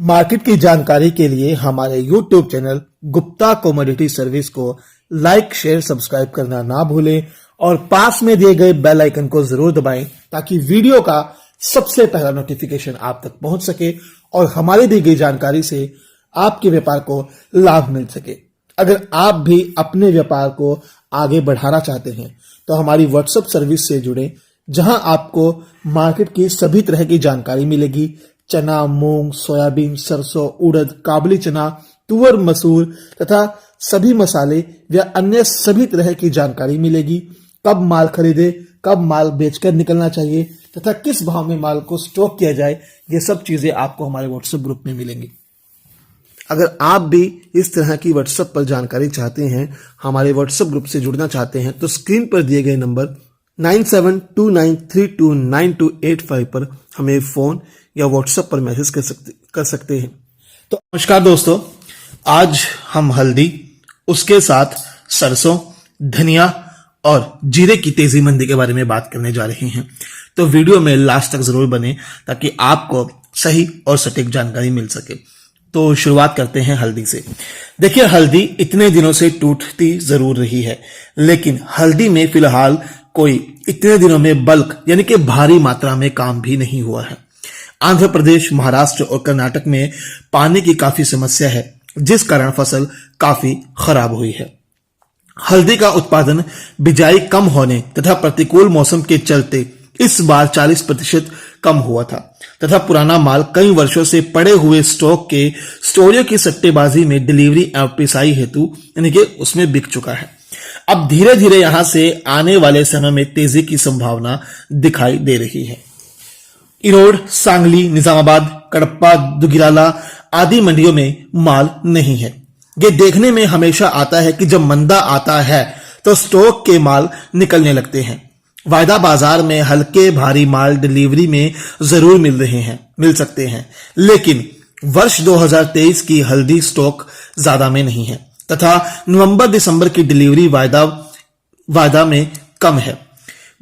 Market की जानकारी के लिए हमारे YouTube channel Gupta commodity service को लाइक, शेयर, सब्सक्राइब करना ना भूलें और पास में दिए गए बेल आइकन को जरूर दबाएं ताकि वीडियो का सबसे पहला नोटिफिकेशन आप तक पहुंच सके और हमारी दी गई जानकारी से आपके व्यापार को लाभ मिल सके। अगर आप भी अपने व्यापार को आगे बढ़ाना चाहते हैं तो हमारी व्हाट्सएप सर्विस से जुड़े, जहां आपको मार्केट की सभी तरह की जानकारी मिलेगी। चना, मूंग, सोयाबीन, सरसों, उड़द, काबुली चना, तुअर, मसूर तथा सभी मसाले व अन्य सभी तरह की जानकारी मिलेगी। कब माल खरीदे, कब माल बेचकर निकलना चाहिए तथा किस भाव में माल को स्टॉक किया जाए, ये सब चीजें आपको हमारे व्हाट्सएप ग्रुप में मिलेंगी। अगर आप भी इस तरह की व्हाट्सएप पर जानकारी चाहते हैं, हमारे व्हाट्सएप ग्रुप से जुड़ना चाहते हैं, तो स्क्रीन पर दिए गए नंबर 9729329285 पर हमें फोन या व्हाट्सएप पर मैसेज कर सकते हैं। तो नमस्कार दोस्तों, आज हम हल्दी, उसके साथ सरसों, धनिया और जीरे की तेजी मंदी के बारे में बात करने जा रहे हैं। तो वीडियो में लास्ट तक जरूर बने ताकि आपको सही और सटीक जानकारी मिल सके। तो शुरुआत करते हैं हल्दी से। देखिए, हल्दी इतने दिनों से टूटती जरूर रही है, लेकिन हल्दी में फिलहाल कोई इतने दिनों में बल्क यानी कि भारी मात्रा में काम भी नहीं हुआ है। आंध्र प्रदेश, महाराष्ट्र और कर्नाटक में पानी की काफी समस्या है, जिस कारण फसल काफी खराब हुई है। हल्दी का उत्पादन बिजाई कम होने तथा प्रतिकूल मौसम के चलते इस बार 40% कम हुआ था तथा पुराना माल कई वर्षों से पड़े हुए स्टॉक के स्टोरियों की सट्टेबाजी में डिलीवरी एवं पिसाई हेतु यानी कि उसमें बिक चुका है। अब धीरे धीरे यहां से आने वाले समय में तेजी की संभावना दिखाई दे रही है। इरोड, सांगली, निजामाबाद, कडप्पा, दुगिराला आदि मंडियों में माल नहीं है। ये देखने में हमेशा आता है कि जब मंदा आता है तो स्टॉक के माल निकलने लगते हैं। वायदा बाजार में हल्के भारी माल डिलीवरी में जरूर मिल सकते हैं, लेकिन वर्ष 2023 की हल्दी स्टॉक ज्यादा में नहीं है तथा नवंबर-दिसंबर की डिलीवरी वायदा में कम है।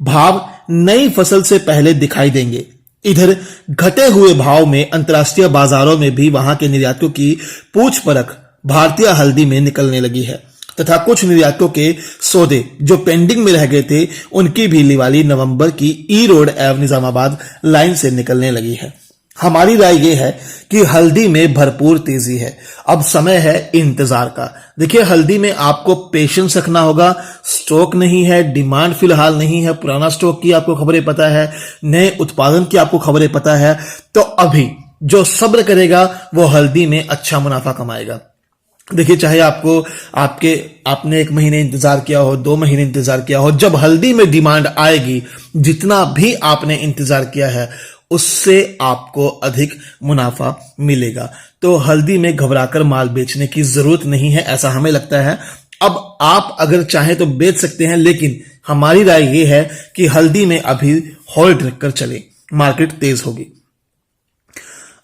भाव नई फसल से पहले दिखाई देंगे। इधर घटे हुए भाव में अंतर्राष्ट्रीय बाजारों में भी वहां के निर्यातकों की पूछ परख भारतीय हल्दी में निकलने लगी है तथा कुछ निर्यातकों के सौदे जो पेंडिंग में रह गए थे, उनकी भी लिवाली नवंबर की ई रोड एवं निजामाबाद लाइन से निकलने लगी है। हमारी राय यह है कि हल्दी में भरपूर तेजी है। अब समय है इंतजार का। देखिए, हल्दी में आपको पेशेंस रखना होगा। स्टॉक नहीं है, डिमांड फिलहाल नहीं है, पुराना स्टॉक की आपको खबरें पता है, नए उत्पादन की आपको खबरें पता है। तो अभी जो सब्र करेगा वो हल्दी में अच्छा मुनाफा कमाएगा। देखिए, चाहे आपने 1 महीने इंतजार किया हो, 2 महीने इंतजार किया हो, जब हल्दी में डिमांड आएगी, जितना भी आपने इंतजार किया है उससे आपको अधिक मुनाफा मिलेगा। तो हल्दी में घबराकर माल बेचने की जरूरत नहीं है, ऐसा हमें लगता है। अब आप अगर चाहें तो बेच सकते हैं, लेकिन हमारी राय यह है कि हल्दी में अभी होल्ड रखकर चले, मार्केट तेज होगी।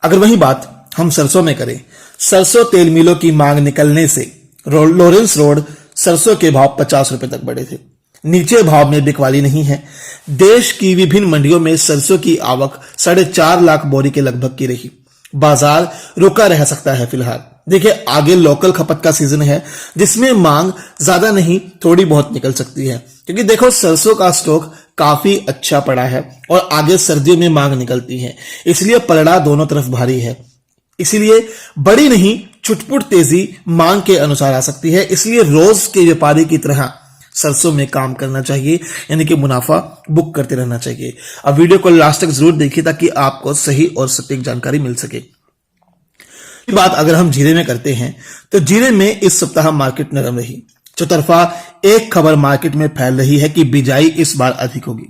अगर वही बात हम सरसों में करें, सरसों तेल मिलों की मांग निकलने से लॉरेंस रोड सरसों के भाव 50 रुपए तक बढ़े थे। नीचे भाव में बिकवाली नहीं है। देश की विभिन्न मंडियों में सरसों की आवक 4.5 लाख बोरी के लगभग की रही। बाजार रुका रह सकता है फिलहाल। देखिए, आगे लोकल खपत का सीजन है, जिसमें मांग ज्यादा नहीं, थोड़ी बहुत निकल सकती है, क्योंकि देखो सरसों का स्टॉक काफी अच्छा पड़ा है और आगे सर्दियों में मांग निकलती है, इसलिए पलड़ा दोनों तरफ भारी है। इसीलिए बड़ी नहीं, छुटपुट तेजी मांग के अनुसार आ सकती है। इसलिए रोज के व्यापारी की तरह सरसों में काम करना चाहिए, यानी कि मुनाफा बुक करते रहना चाहिए। अब वीडियो को लास्ट तक जरूर देखिए ताकि आपको सही और सटीक जानकारी मिल सके। बात अगर हम जीरे में करते हैं तो जीरे में इस सप्ताह मार्केट नरम रही। चौतरफा एक खबर मार्केट में फैल रही है कि बिजाई इस बार अधिक होगी,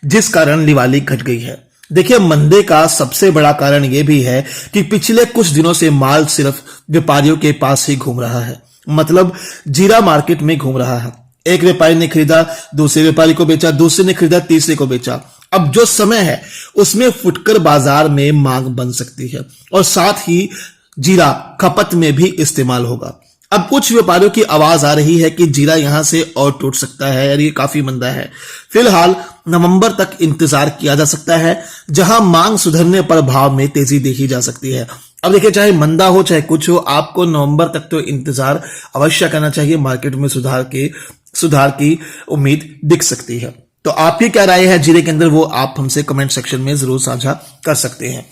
जिस कारण लिवाली घट गई है। देखिए, मंदे का सबसे बड़ा कारण यह भी है कि पिछले कुछ दिनों से माल सिर्फ व्यापारियों के पास ही घूम रहा है, मतलब जीरा मार्केट में घूम रहा है। एक व्यापारी ने खरीदा, दूसरे व्यापारी को बेचा, दूसरे ने खरीदा, तीसरे को बेचा। अब जो समय है उसमें फुटकर बाजार में मांग बन सकती है और साथ ही जीरा खपत में भी इस्तेमाल होगा। अब कुछ व्यापारियों की आवाज आ रही है कि जीरा यहां से और टूट सकता है और ये काफी मंदा है। फिलहाल नवंबर तक इंतजार किया जा सकता है, जहां मांग सुधरने पर भाव में तेजी देखी जा सकती है। अब देखिए, चाहे मंदा हो चाहे कुछ हो, आपको नवंबर तक तो इंतजार अवश्य करना चाहिए। मार्केट में सुधार की उम्मीद दिख सकती है। तो आपकी क्या राय है जीरे के अंदर, वो आप हमसे कमेंट सेक्शन में जरूर साझा कर सकते हैं।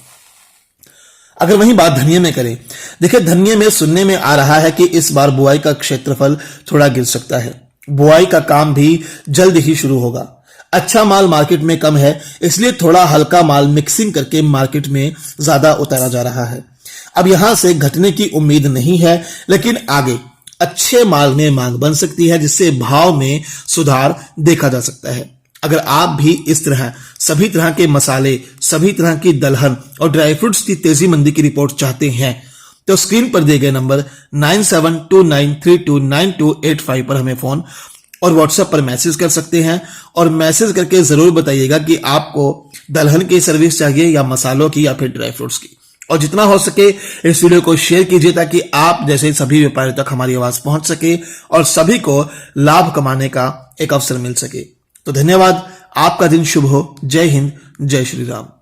अगर वहीं बात धनिया में करें, देखिए धनिया में सुनने में आ रहा है कि इस बार बुआई का क्षेत्रफल थोड़ा गिर सकता है। बुआई का काम भी जल्द ही शुरू होगा। अच्छा माल मार्केट में कम है, इसलिए थोड़ा हल्का माल मिक्सिंग करके मार्केट में ज्यादा उतारा जा रहा है। अब यहां से घटने की उम्मीद नहीं है, लेकिन आगे अच्छे माल में मांग बन सकती है, जिससे भाव में सुधार देखा जा सकता है। अगर आप भी इस तरह सभी तरह के मसाले, सभी तरह की दलहन और ड्राई फ्रूट्स की तेजी मंदी की रिपोर्ट चाहते हैं, तो स्क्रीन पर दिए गए नंबर 9729329285 पर हमें फोन और व्हाट्सएप पर मैसेज कर सकते हैं। और मैसेज करके जरूर बताइएगा कि आपको दलहन की सर्विस चाहिए या मसालों की या फिर ड्राई फ्रूट्स की। और जितना हो सके इस वीडियो को शेयर कीजिए, ताकि आप जैसे सभी व्यापारियों तक हमारी आवाज पहुंच सके और सभी को लाभ कमाने का एक अवसर मिल सके। तो धन्यवाद, आपका दिन शुभ हो। जय हिंद, जय श्री राम।